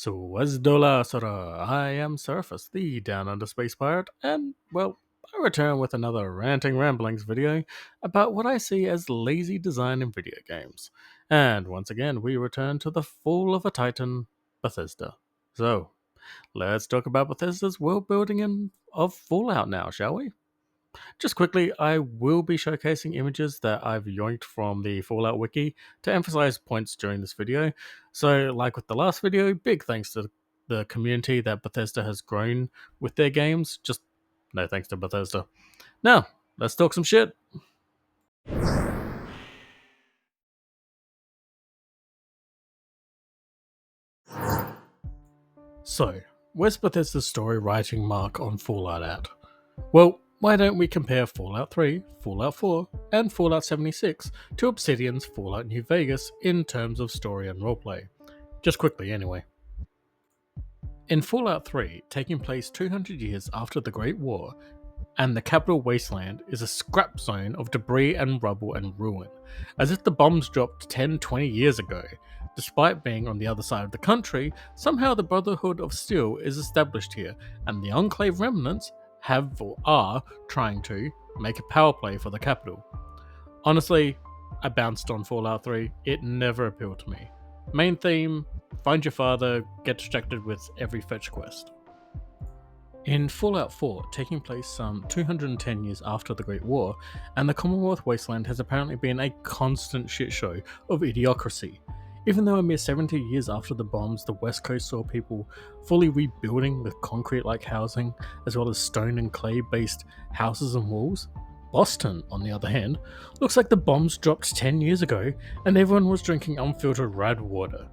Swazdola Sora, I am Surface, the Down Under Space Pirate, and, well, I return with another Ranting Ramblings video about what I see as lazy design in video games. And once again, we return to the fall of a titan, Bethesda. So, let's talk about Bethesda's world building of Fallout now, shall we? Just quickly, I will be showcasing images that I've yoinked from the Fallout wiki to emphasize points during this video. So, like with the last video, big thanks to the community that Bethesda has grown with their games. Just no thanks to Bethesda. Now, let's talk some shit. So, where's Bethesda's story writing mark on Fallout at? Well, why don't we compare Fallout 3, Fallout 4, and Fallout 76 to Obsidian's Fallout New Vegas in terms of story and roleplay? Just quickly, anyway. In Fallout 3, taking place 200 years after the Great War, and the capital wasteland is a scrap zone of debris and rubble and ruin, as if the bombs dropped 10-20 years ago. Despite being on the other side of the country, somehow the Brotherhood of Steel is established here, and the Enclave remnants have or are trying to make a power play for the capital. Honestly, I bounced on Fallout 3, it never appealed to me. Main theme, find your father, get distracted with every fetch quest. In Fallout 4, taking place some 210 years after the Great War, and the Commonwealth Wasteland has apparently been a constant shitshow of idiocracy. Even though a mere 70 years after the bombs, the West Coast saw people fully rebuilding with concrete-like housing, as well as stone and clay-based houses and walls, Boston, on the other hand, looks like the bombs dropped 10 years ago and everyone was drinking unfiltered rad water.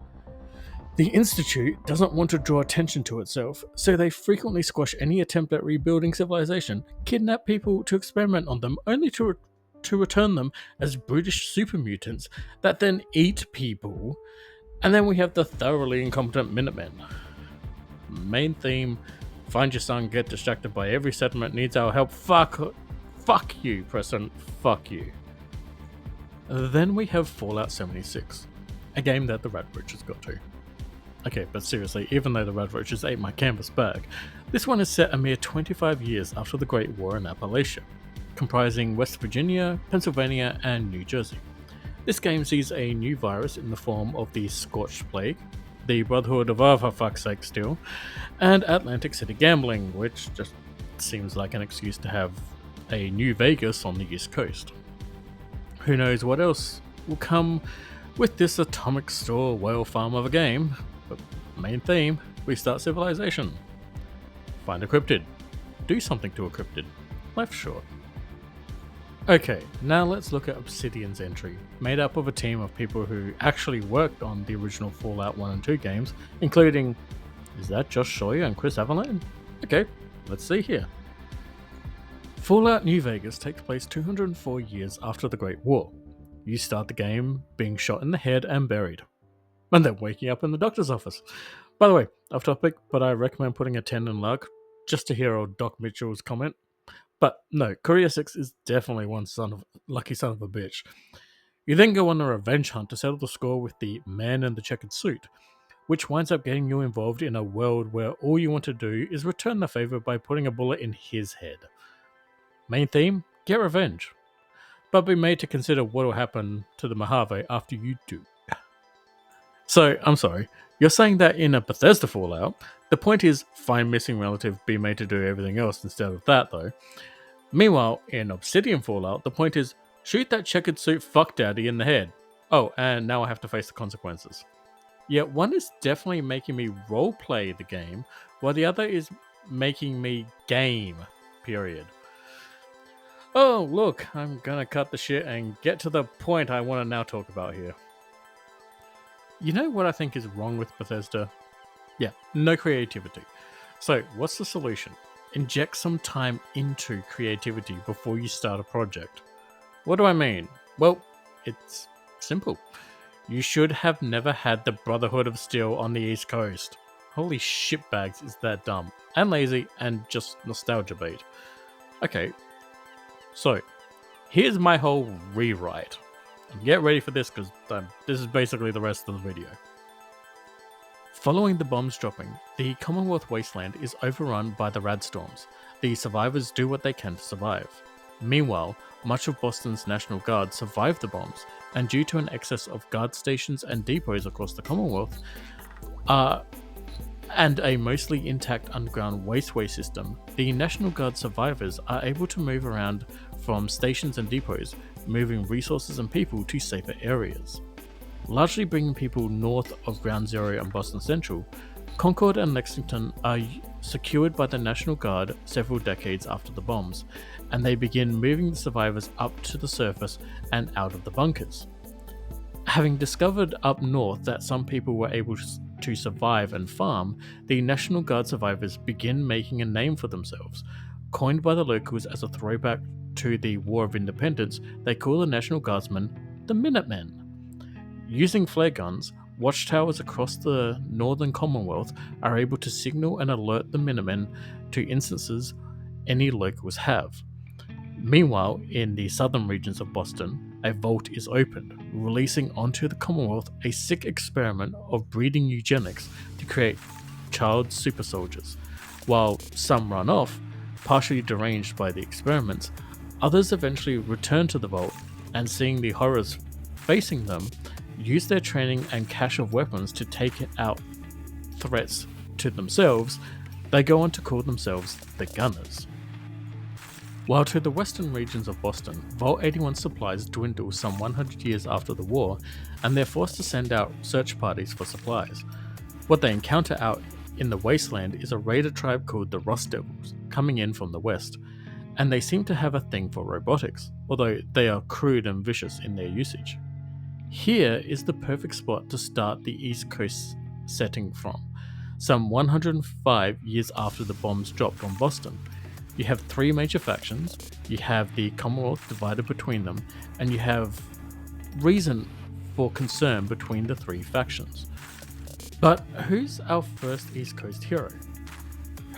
The Institute doesn't want to draw attention to itself, so they frequently squash any attempt at rebuilding civilization, kidnap people to experiment on them, only to return them as brutish super mutants that then eat people, and then we have the thoroughly incompetent Minutemen. Main theme, find your son, get distracted by every settlement needs our help, fuck you, Preston, fuck you. Then we have Fallout 76, a game that the Radbridges got to. Okay, but seriously, even though the Radbridges ate my canvas bag, this one is set a mere 25 years after the Great War in Appalachia, comprising West Virginia, Pennsylvania, and New Jersey. This game sees a new virus in the form of the Scorched Plague, the Brotherhood of for fuck's sake still, and Atlantic City gambling, which just seems like an excuse to have a New Vegas on the East Coast. Who knows what else will come with this atomic store whale farm of a game, but main theme, restart civilization. Find a cryptid. Do something to a cryptid. Life's short. Okay, now let's look at Obsidian's entry, made up of a team of people who actually worked on the original Fallout 1 and 2 games, including, is that Josh Sawyer and Chris Avalan? Okay, let's see here. Fallout New Vegas takes place 204 years after the Great War. You start the game being shot in the head and buried, and then waking up in the doctor's office. By the way, off topic, but I recommend putting a 10 in luck, just to hear old Doc Mitchell's comment. But no, Courier 6 is definitely one lucky son of a bitch. You then go on a revenge hunt to settle the score with the man in the checkered suit, which winds up getting you involved in a world where all you want to do is return the favor by putting a bullet in his head. Main theme, get revenge, but be made to consider what will happen to the Mojave after you do. So, I'm sorry, you're saying that in a Bethesda Fallout, the point is find missing relative, be made to do everything else instead of that though. Meanwhile, in Obsidian Fallout, the point is shoot that checkered suit fuck daddy in the head. Oh, and now I have to face the consequences. Yet one is definitely making me roleplay the game, while the other is making me game, period. Oh, look, I'm gonna cut the shit and get to the point I want to now talk about here. You know what I think is wrong with Bethesda? Yeah, no creativity. So, what's the solution? Inject some time into creativity before you start a project. What do I mean? Well, it's simple. You should have never had the Brotherhood of Steel on the East Coast. Holy shitbags, is that dumb, and lazy, and just nostalgia bait. Okay, so here's my whole rewrite. And get ready for this, because this is basically the rest of the video. Following the bombs dropping, the Commonwealth wasteland is overrun by the Radstorms. The survivors do what they can to survive. Meanwhile, much of Boston's National Guard survived the bombs, and due to an excess of guard stations and depots across the Commonwealth, and a mostly intact underground wasteway system, the National Guard survivors are able to move around from stations and depots, moving resources and people to safer areas. Largely bringing people north of Ground Zero and Boston Central, Concord and Lexington are secured by the National Guard several decades after the bombs, and they begin moving the survivors up to the surface and out of the bunkers. Having discovered up north that some people were able to survive and farm, the National Guard survivors begin making a name for themselves. Coined by the locals as a throwback to the War of Independence, they call the National Guardsmen the Minutemen. Using flare guns, watchtowers across the Northern Commonwealth are able to signal and alert the Minutemen to instances any locals have. Meanwhile, in the southern regions of Boston, a vault is opened, releasing onto the Commonwealth a sick experiment of breeding eugenics to create child super soldiers. While some run off, partially deranged by the experiments, others eventually return to the vault and, seeing the horrors facing them, use their training and cache of weapons to take out threats to themselves. They go on to call themselves the Gunners. While to the western regions of Boston, Vault 81 supplies dwindle some 100 years after the war, and they're forced to send out search parties for supplies. What they encounter out in the wasteland is a raider tribe called the Rust Devils, coming in from the west, and they seem to have a thing for robotics, although they are crude and vicious in their usage. Here is the perfect spot to start the East Coast setting from, some 105 years after the bombs dropped on Boston. You have three major factions, you have the Commonwealth divided between them, and you have reason for concern between the three factions. But who's our first East Coast hero?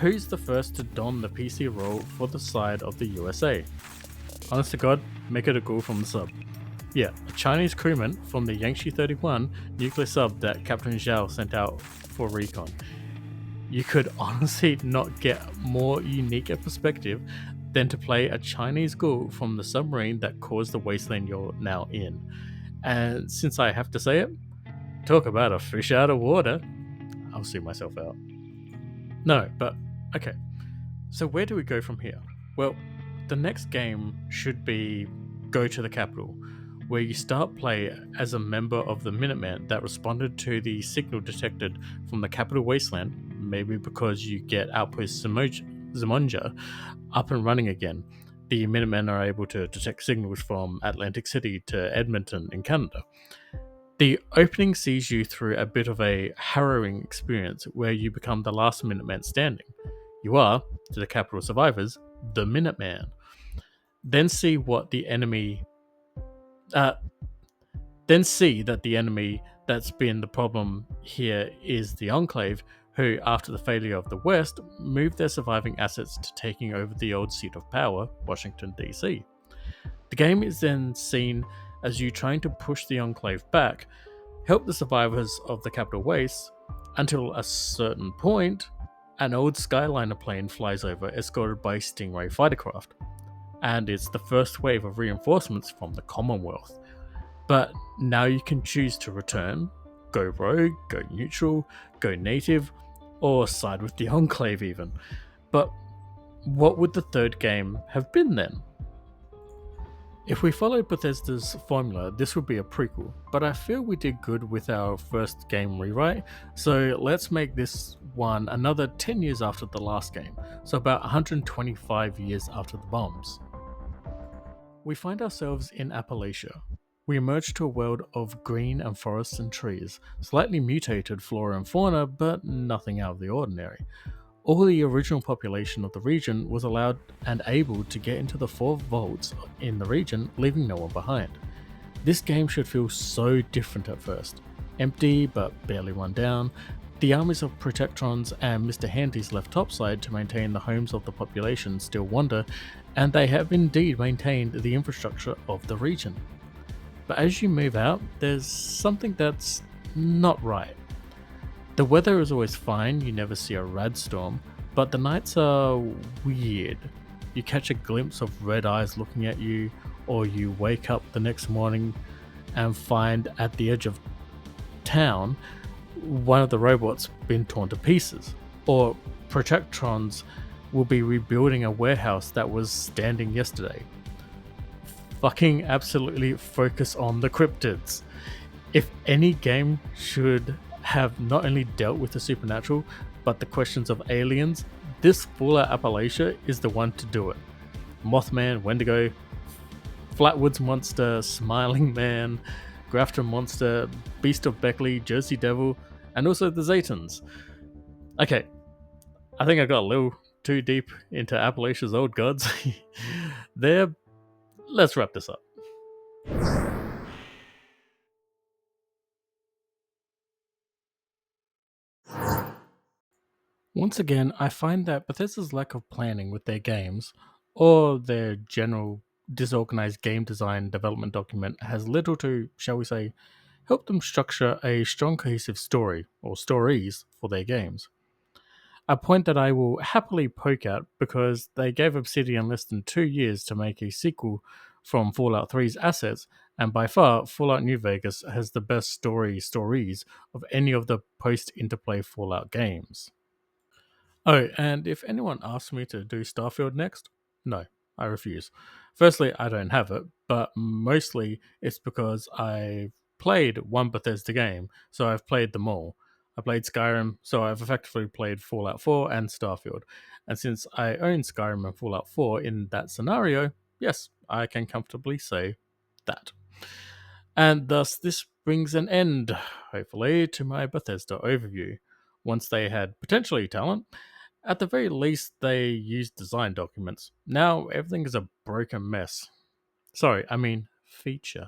Who's the first to don the PC role for the side of the USA? Honest to God, make it a Ghoul from the sub. Yeah, a Chinese crewman from the Yangtze 31 nuclear sub that Captain Zhao sent out for recon. You could honestly not get more unique a perspective than to play a Chinese ghoul from the submarine that caused the wasteland you're now in. And since I have to say it, talk about a fish out of water. I'll see myself out. No, but okay. So where do we go from here? Well, the next game should be Go to the Capital, where you start play as a member of the Minutemen that responded to the signal detected from the Capital Wasteland, maybe because you get Outpost Zimonja up and running again. The Minutemen are able to detect signals from Atlantic City to Edmonton in Canada. The opening sees you through a bit of a harrowing experience where you become the last Minuteman standing. You are, to the Capital survivors, the Minuteman. Then see that the enemy that's been the problem here is the Enclave, who, after the failure of the West, moved their surviving assets to taking over the old seat of power, Washington, D.C. The game is then seen as you trying to push the Enclave back, help the survivors of the Capital Waste, until a certain point, an old Skyliner plane flies over escorted by Stingray fightercraft, and it's the first wave of reinforcements from the Commonwealth. But now you can choose to return, go rogue, go neutral, go native, or side with the Enclave even. But what would the third game have been then? If we followed Bethesda's formula, this would be a prequel, but I feel we did good with our first game rewrite, so let's make this one another 10 years after the last game, so about 125 years after the bombs. We find ourselves in Appalachia. We emerge to a world of green and forests and trees, slightly mutated flora and fauna, but nothing out of the ordinary. All the original population of the region was allowed and able to get into the 4 vaults in the region, leaving no one behind. This game should feel so different at first. Empty, but barely run down. The armies of Protectrons and Mr. Handy's left topside to maintain the homes of the population still wander, and they have indeed maintained the infrastructure of the region. But as you move out, there's something that's not right. The weather is always fine, you never see a rad storm, but the nights are weird. You catch a glimpse of red eyes looking at you, or you wake up the next morning and find at the edge of town one of the robots been torn to pieces, or Protectrons will be rebuilding a warehouse that was standing yesterday. Fucking absolutely focus on the cryptids. If any game should have not only dealt with the supernatural, but the questions of aliens, this Fallout Appalachia is the one to do it. Mothman, Wendigo, Flatwoods Monster, Smiling Man, Grafton Monster, Beast of Beckley, Jersey Devil, and also the Zetans. Okay, I think I got a little too deep into Appalachia's old gods. There, let's wrap this up. Once again, I find that Bethesda's lack of planning with their games, or their general disorganized game design development document, has little to, shall we say, help them structure a strong cohesive story, or stories, for their games. A point that I will happily poke at because they gave Obsidian less than 2 years to make a sequel from Fallout 3's assets, and by far, Fallout New Vegas has the best stories of any of the post Interplay Fallout games. Oh, and if anyone asks me to do Starfield next, no, I refuse. Firstly, I don't have it, but mostly it's because I played one Bethesda game, so I've played them all. I played Skyrim, so I've effectively played Fallout 4 and Starfield. And since I own Skyrim and Fallout 4 in that scenario, yes, I can comfortably say that. And thus, this brings an end, hopefully, to my Bethesda overview. Once they had potentially talent, at the very least, they used design documents. Now, everything is a broken mess. Sorry, I mean, feature.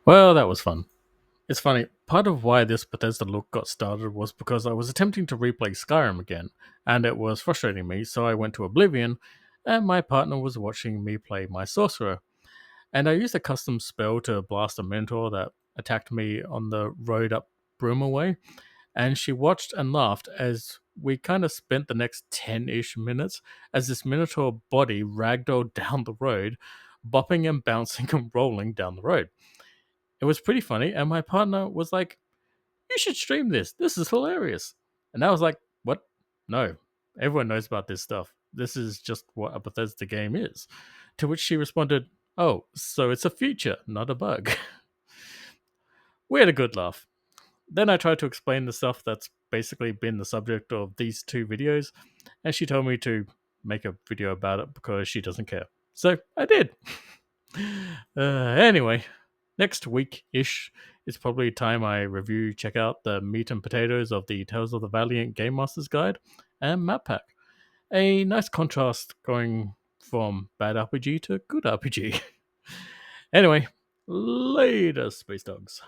Well, that was fun. It's funny, part of why this Bethesda look got started was because I was attempting to replay Skyrim again, and it was frustrating me, so I went to Oblivion, and my partner was watching me play my sorcerer. And I used a custom spell to blast a mentor that attacked me on the road up Broomaway, and she watched and laughed as we kind of spent the next 10-ish minutes as this minotaur body ragdolled down the road, bopping and bouncing and rolling down the road. It was pretty funny, and my partner was like, "You should stream this. This is hilarious." And I was like, "What? No. Everyone knows about this stuff. This is just what a Bethesda game is." To which she responded, "Oh, so it's a feature, not a bug." We had a good laugh. Then I tried to explain the stuff that's basically been the subject of these two videos, and she told me to make a video about it because she doesn't care. So I did. Anyway, next week ish, it's probably time I review, check out the meat and potatoes of the Tales of the Valiant Game Master's Guide and Map Pack. A nice contrast going from bad RPG to good RPG. Anyway, later, Space Dogs.